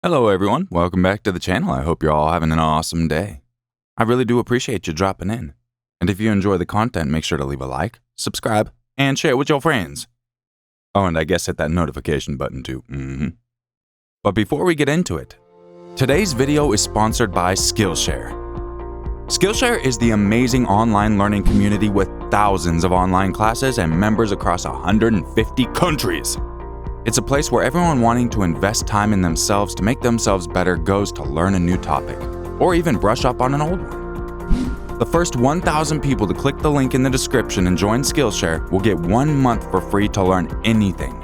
Hello everyone, welcome back to the channel. I hope you're all having an awesome day. I really do appreciate you dropping in. And if you enjoy the content, make sure to leave a like, subscribe, and share it with your friends. Oh, and I guess hit that notification button too. But before we get into it, today's video is sponsored by Skillshare. Skillshare is the amazing online learning community with thousands of online classes and members across 150 countries. It's a place where everyone wanting to invest time in themselves to make themselves better goes to learn a new topic, or even brush up on an old one. The first 1,000 people to click the link in the description and join Skillshare will get 1 month for free to learn anything.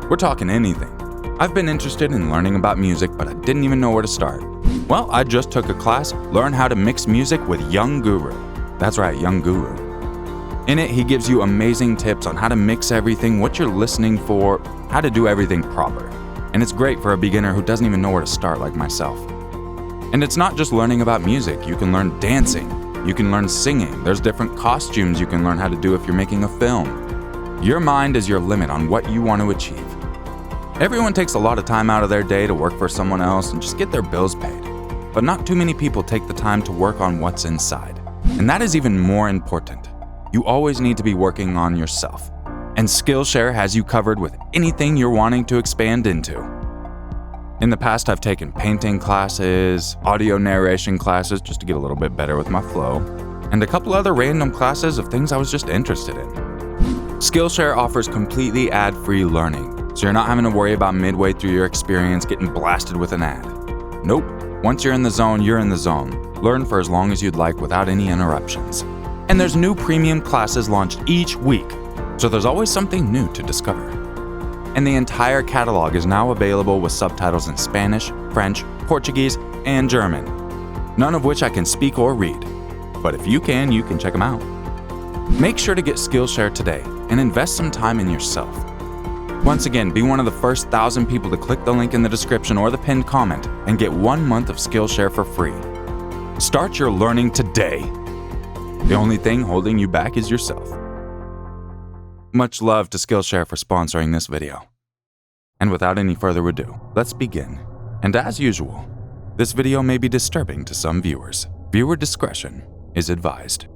We're talking anything. I've been interested in learning about music, but I didn't even know where to start. Well, I just took a class, Learn How to Mix Music with Young Guru. That's right, Young Guru. In it, he gives you amazing tips on how to mix everything, what you're listening for, how to do everything proper. And it's great for a beginner who doesn't even know where to start like myself. And it's not just learning about music. You can learn dancing. You can learn singing. There's different costumes you can learn how to do if you're making a film. Your mind is your limit on what you want to achieve. Everyone takes a lot of time out of their day to work for someone else and just get their bills paid. But not too many people take the time to work on what's inside. And that is even more important. You always need to be working on yourself. And Skillshare has you covered with anything you're wanting to expand into. In the past, I've taken painting classes, audio narration classes just to get a little bit better with my flow, and a couple other random classes of things I was just interested in. Skillshare offers completely ad-free learning, so you're not having to worry about midway through your experience getting blasted with an ad. Nope, once you're in the zone, you're in the zone. Learn for as long as you'd like without any interruptions. And there's new premium classes launched each week, so there's always something new to discover. And the entire catalog is now available with subtitles in Spanish, French, Portuguese, and German, none of which I can speak or read. But if you can check them out. Make sure to get Skillshare today and invest some time in yourself. Once again, be one of the first 1,000 people to click the link in the description or the pinned comment and get 1 month of Skillshare for free. Start your learning today. The only thing holding you back is yourself. Much love to Skillshare for sponsoring this video. And without any further ado, let's begin. And as usual, this video may be disturbing to some viewers. Viewer discretion is advised.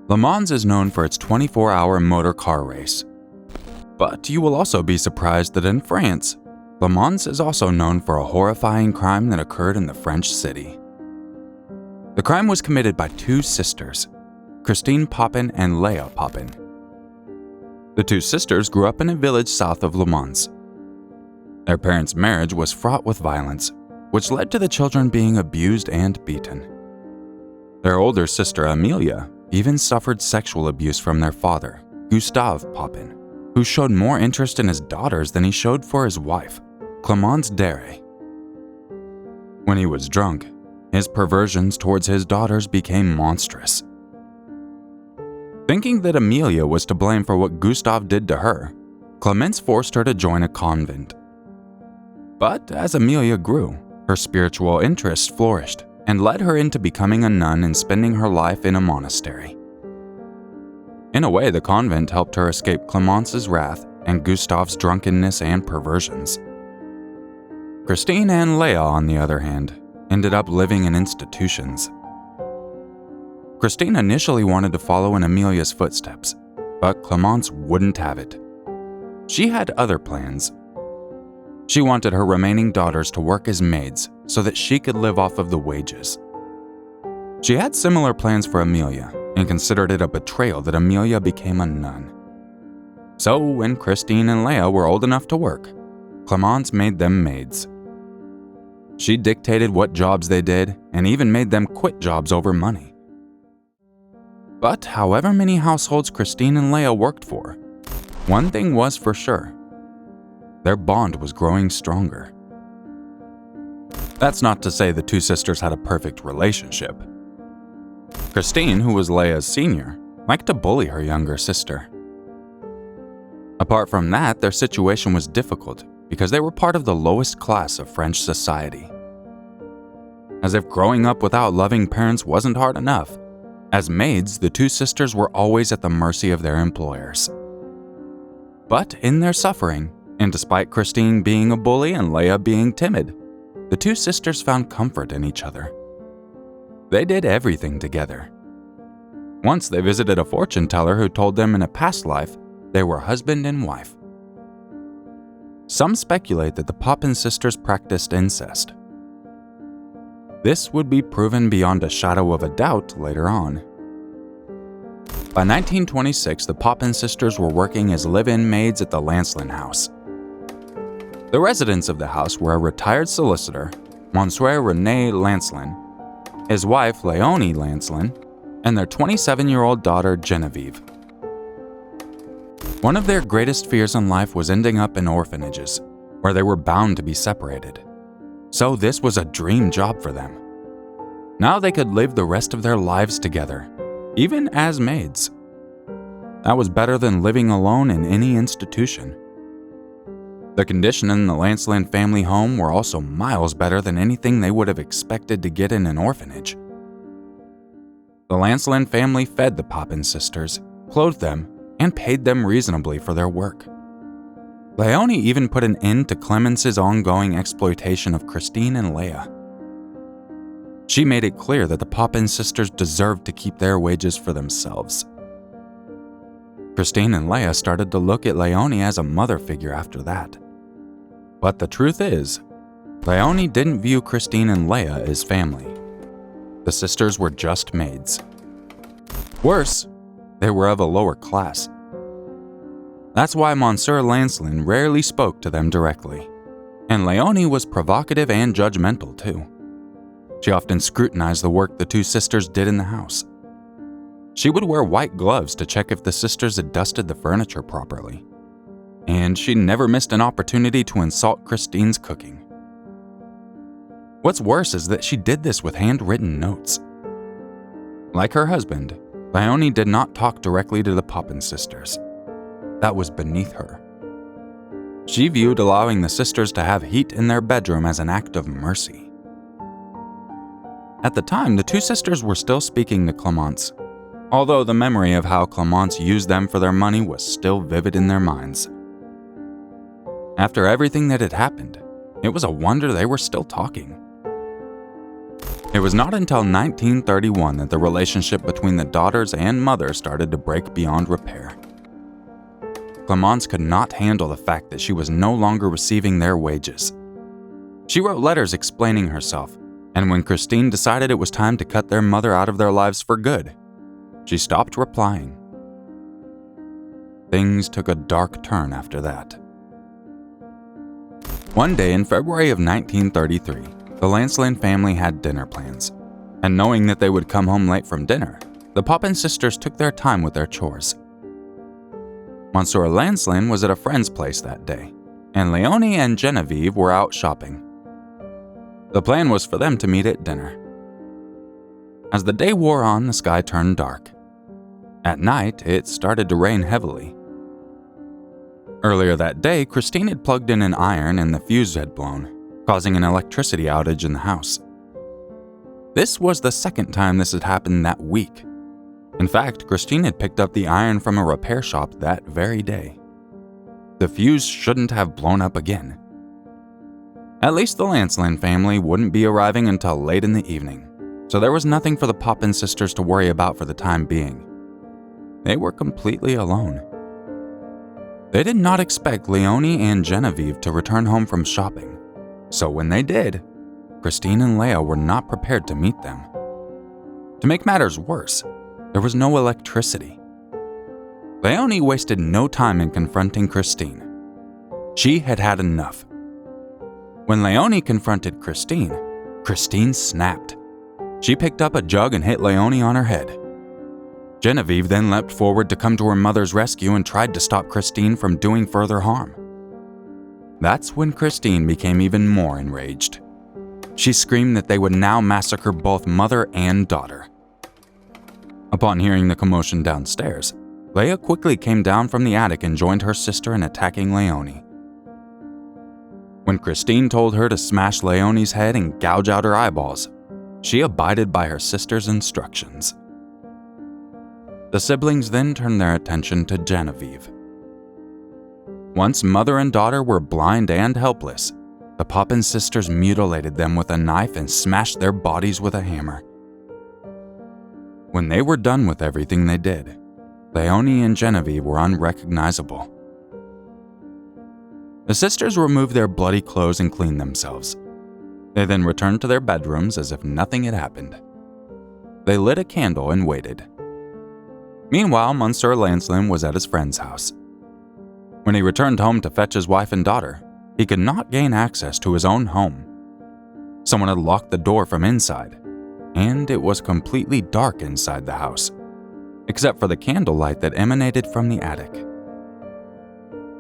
Le Mans is known for its 24-hour motor car race. But you will also be surprised that in France, Le Mans is also known for a horrifying crime that occurred in the French city. The crime was committed by two sisters, Christine Poppin and Leah Poppin. The two sisters grew up in a village south of Le Mans. Their parents' marriage was fraught with violence, which led to the children being abused and beaten. Their older sister, Amelia, even suffered sexual abuse from their father, Gustave Poppin, who showed more interest in his daughters than he showed for his wife, Clémence Dirci. When he was drunk, his perversions towards his daughters became monstrous. Thinking that Amelia was to blame for what Gustave did to her, Clémence forced her to join a convent. But as Amelia grew, her spiritual interests flourished and led her into becoming a nun and spending her life in a monastery. In a way, the convent helped her escape Clémence's wrath and Gustave's drunkenness and perversions. Christine and Leah, on the other hand, ended up living in institutions. Christine initially wanted to follow in Amelia's footsteps, but Clémence wouldn't have it. She had other plans. She wanted her remaining daughters to work as maids so that she could live off of the wages. She had similar plans for Amelia and considered it a betrayal that Amelia became a nun. So when Christine and Leah were old enough to work, Clémence made them maids. She dictated what jobs they did and even made them quit jobs over money. But however many households Christine and Leah worked for, one thing was for sure: their bond was growing stronger. That's not to say the two sisters had a perfect relationship. Christine, who was Leah's senior, liked to bully her younger sister. Apart from that, their situation was difficult because they were part of the lowest class of French society. As if growing up without loving parents wasn't hard enough, As maids, the two sisters were always at the mercy of their employers. But in their suffering, and despite Christine being a bully and Leah being timid, the two sisters found comfort in each other. They did everything together. Once they visited a fortune teller who told them in a past life they were husband and wife. Some speculate that the Poppin sisters practiced incest. This would be proven beyond a shadow of a doubt later on. By 1926, the Poppin sisters were working as live-in maids at the Lancelin house. The residents of the house were a retired solicitor, Monsieur René Lancelin, his wife Léonie Lancelin, and their 27-year-old daughter Genevieve. One of their greatest fears in life was ending up in orphanages, where they were bound to be separated. So this was a dream job for them. Now they could live the rest of their lives together, even as maids. That was better than living alone in any institution. The conditions in the Lancelin family home were also miles better than anything they would have expected to get in an orphanage. The Lancelin family fed the Poppin sisters, clothed them, and paid them reasonably for their work. Léonie even put an end to Clemence's ongoing exploitation of Christine and Leah. She made it clear that the Poppin sisters deserved to keep their wages for themselves. Christine and Leah started to look at Léonie as a mother figure after that. But the truth is, Léonie didn't view Christine and Leah as family. The sisters were just maids. Worse, they were of a lower class. That's why Monsieur Lancelin rarely spoke to them directly, and Léonie was provocative and judgmental too. She often scrutinized the work the two sisters did in the house. She would wear white gloves to check if the sisters had dusted the furniture properly. And she never missed an opportunity to insult Christine's cooking. What's worse is that she did this with handwritten notes. Like her husband, Léonie did not talk directly to the Poppin sisters. That was beneath her. She viewed allowing the sisters to have heat in their bedroom as an act of mercy. At the time, the two sisters were still speaking to Clemence, although the memory of how Clemence used them for their money was still vivid in their minds. After everything that had happened, it was a wonder they were still talking. It was not until 1931 that the relationship between the daughters and mother started to break beyond repair. Clemence could not handle the fact that she was no longer receiving their wages. She wrote letters explaining herself, and when Christine decided it was time to cut their mother out of their lives for good, she stopped replying. Things took a dark turn after that. One day in February of 1933, the Lancelin family had dinner plans, and knowing that they would come home late from dinner, the Poppin sisters took their time with their chores. Monsieur Lancelin was at a friend's place that day, and Léonie and Genevieve were out shopping. The plan was for them to meet at dinner. As the day wore on, the sky turned dark. At night, it started to rain heavily. Earlier that day, Christine had plugged in an iron and the fuse had blown, causing an electricity outage in the house. This was the second time this had happened that week. In fact, Christine had picked up the iron from a repair shop that very day. The fuse shouldn't have blown up again. At least the Lancelin family wouldn't be arriving until late in the evening, so there was nothing for the Poppin sisters to worry about for the time being. They were completely alone. They did not expect Léonie and Genevieve to return home from shopping, so when they did, Christine and Leah were not prepared to meet them. To make matters worse, there was no electricity. Léonie wasted no time in confronting Christine. She had had enough. When Léonie confronted Christine, Christine snapped. She picked up a jug and hit Léonie on her head. Genevieve then leapt forward to come to her mother's rescue and tried to stop Christine from doing further harm. That's when Christine became even more enraged. She screamed that they would now massacre both mother and daughter. Upon hearing the commotion downstairs, Leah quickly came down from the attic and joined her sister in attacking Léonie. When Christine told her to smash Léonie's head and gouge out her eyeballs, she abided by her sister's instructions. The siblings then turned their attention to Genevieve. Once mother and daughter were blind and helpless, the Poppin sisters mutilated them with a knife and smashed their bodies with a hammer. When they were done with everything they did, Leonie and Genevieve were unrecognizable. The sisters removed their bloody clothes and cleaned themselves. They then returned to their bedrooms as if nothing had happened. They lit a candle and waited. Meanwhile, Monsieur Lancelin was at his friend's house. When he returned home to fetch his wife and daughter, he could not gain access to his own home. Someone had locked the door from inside, and it was completely dark inside the house, except for the candlelight that emanated from the attic.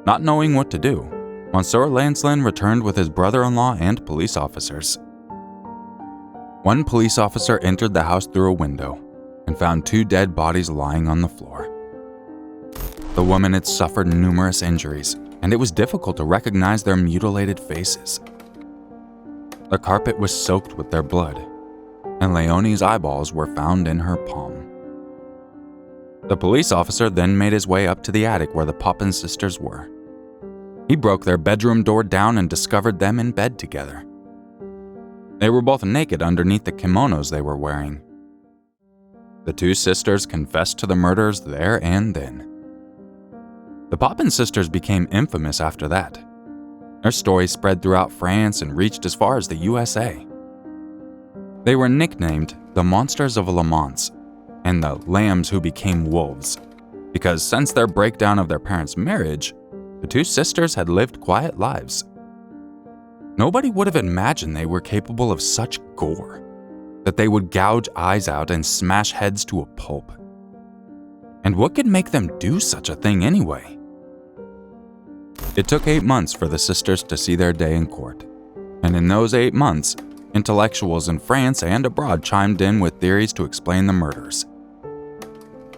Not knowing what to do, Monsieur Lancelin returned with his brother-in-law and police officers. One police officer entered the house through a window and found 2 dead bodies lying on the floor. The women had suffered numerous injuries, and it was difficult to recognize their mutilated faces. The carpet was soaked with their blood, and Leonie's eyeballs were found in her palm. The police officer then made his way up to the attic where the Poppin sisters were. He broke their bedroom door down and discovered them in bed together. They were both naked underneath the kimonos they were wearing. The 2 sisters confessed to the murders there and then. The Poppin sisters became infamous after that. Their story spread throughout France and reached as far as the USA. They were nicknamed the Monsters of Le Mans and the Lambs who became wolves, because since their breakdown of their parents' marriage, the 2 sisters had lived quiet lives. Nobody would have imagined they were capable of such gore, that they would gouge eyes out and smash heads to a pulp. And what could make them do such a thing anyway? It took 8 months for the sisters to see their day in court, and in those 8 months, intellectuals in France and abroad chimed in with theories to explain the murders.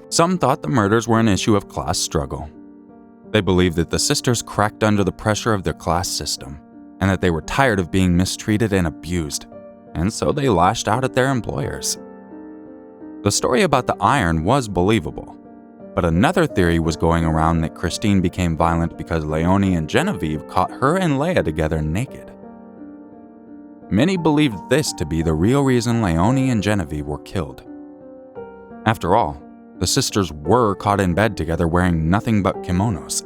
Some thought the murders were an issue of class struggle. They believed that the sisters cracked under the pressure of their class system, and that they were tired of being mistreated and abused, and so they lashed out at their employers. The story about the iron was believable, but another theory was going around that Christine became violent because Leonie and Genevieve caught her and Leia together naked. Many believed this to be the real reason Leonie and Genevieve were killed. After all, the sisters were caught in bed together wearing nothing but kimonos.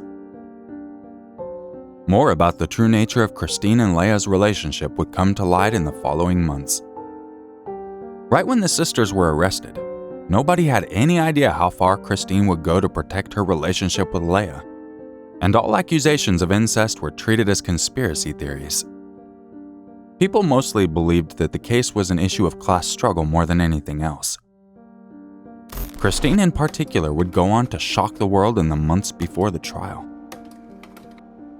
More about the true nature of Christine and Leia's relationship would come to light in the following months. Right when the sisters were arrested, nobody had any idea how far Christine would go to protect her relationship with Leia, and all accusations of incest were treated as conspiracy theories. People mostly believed that the case was an issue of class struggle more than anything else. Christine in particular would go on to shock the world in the months before the trial.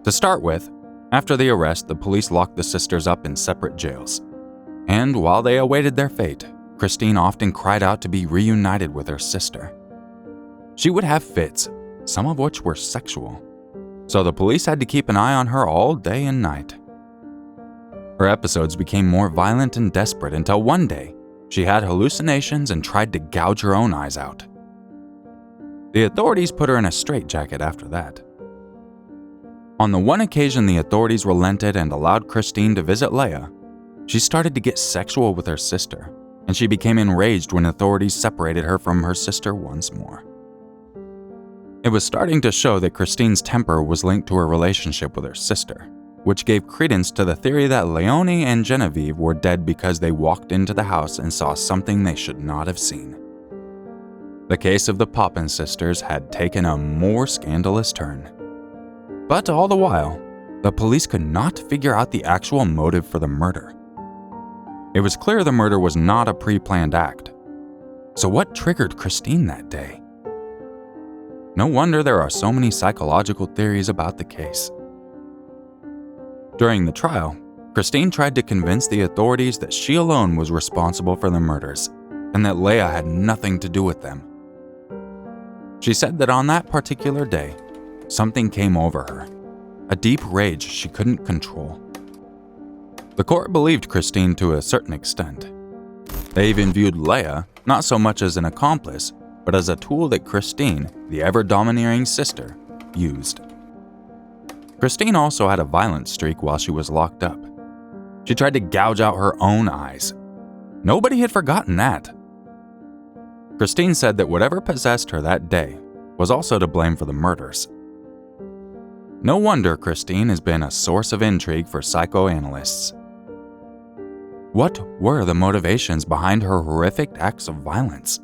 To start with, after the arrest, the police locked the sisters up in separate jails. And while they awaited their fate, Christine often cried out to be reunited with her sister. She would have fits, some of which were sexual, so the police had to keep an eye on her all day and night. Her episodes became more violent and desperate until one day, she had hallucinations and tried to gouge her own eyes out. The authorities put her in a straitjacket after that. On the one occasion the authorities relented and allowed Christine to visit Leia, she started to get sexual with her sister, and she became enraged when authorities separated her from her sister once more. It was starting to show that Christine's temper was linked to her relationship with her sister, which gave credence to the theory that Leonie and Genevieve were dead because they walked into the house and saw something they should not have seen. The case of the Poppin sisters had taken a more scandalous turn. But all the while, the police could not figure out the actual motive for the murder. It was clear the murder was not a pre-planned act. So what triggered Christine that day? No wonder there are so many psychological theories about the case. During the trial, Christine tried to convince the authorities that she alone was responsible for the murders, and that Leia had nothing to do with them. She said that on that particular day, something came over her, a deep rage she couldn't control. The court believed Christine to a certain extent. They even viewed Leia not so much as an accomplice, but as a tool that Christine, the ever-domineering sister, used. Christine also had a violent streak while she was locked up. She tried to gouge out her own eyes. Nobody had forgotten that. Christine said that whatever possessed her that day was also to blame for the murders. No wonder Christine has been a source of intrigue for psychoanalysts. What were the motivations behind her horrific acts of violence?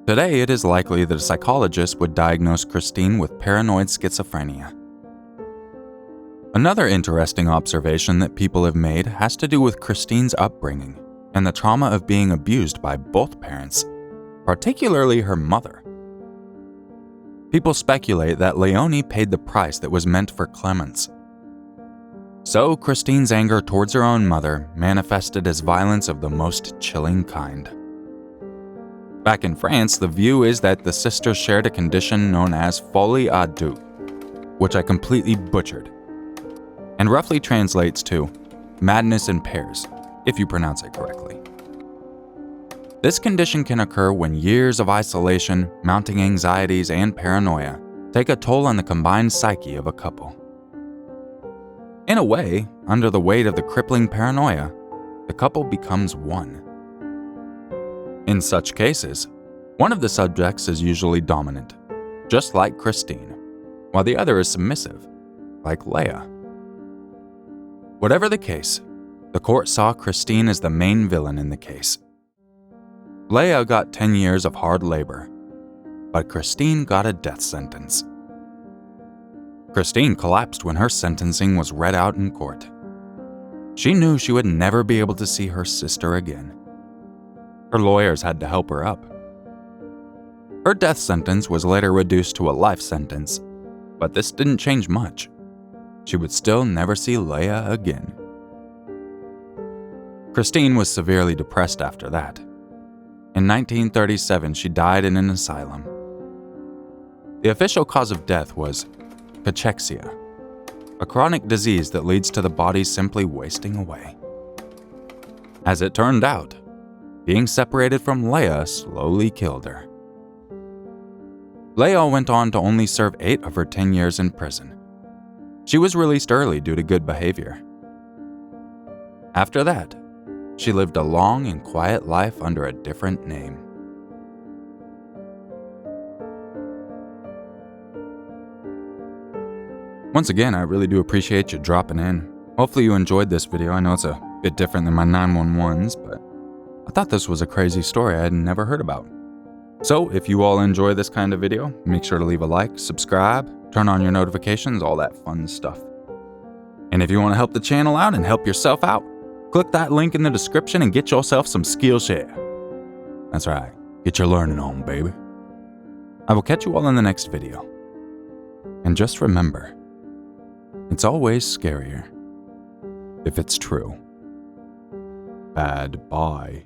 Today, it is likely that a psychologist would diagnose Christine with paranoid schizophrenia. Another interesting observation that people have made has to do with Christine's upbringing and the trauma of being abused by both parents, particularly her mother. People speculate that Leonie paid the price that was meant for clemency. So, Christine's anger towards her own mother manifested as violence of the most chilling kind. Back in France, the view is that the sisters shared a condition known as folie à deux, which I completely butchered, and roughly translates to madness in pairs, if you pronounce it correctly. This condition can occur when years of isolation, mounting anxieties, and paranoia take a toll on the combined psyche of a couple. In a way, under the weight of the crippling paranoia, the couple becomes one. In such cases, one of the subjects is usually dominant, just like Christine, while the other is submissive, like Leah. Whatever the case, the court saw Christine as the main villain in the case. Leah got 10 years of hard labor, but Christine got a death sentence. Christine collapsed when her sentencing was read out in court. She knew she would never be able to see her sister again. Her lawyers had to help her up. Her death sentence was later reduced to a life sentence, but this didn't change much. She would still never see Leah again. Christine was severely depressed after that. In 1937, she died in an asylum. The official cause of death was cachexia, a chronic disease that leads to the body simply wasting away. As it turned out, being separated from Leah slowly killed her. Leah went on to only serve 8 of her 10 years in prison. She was released early due to good behavior. After that, she lived a long and quiet life under a different name. Once again, I really do appreciate you dropping in. Hopefully you enjoyed this video. I know it's a bit different than my 911s, but I thought this was a crazy story I had never heard about. So if you all enjoy this kind of video, make sure to leave a like, subscribe, turn on your notifications, all that fun stuff. And if you want to help the channel out and help yourself out, click that link in the description and get yourself some Skillshare. That's right, get your learning on, baby. I will catch you all in the next video. And just remember, it's always scarier if it's true. Bad bye.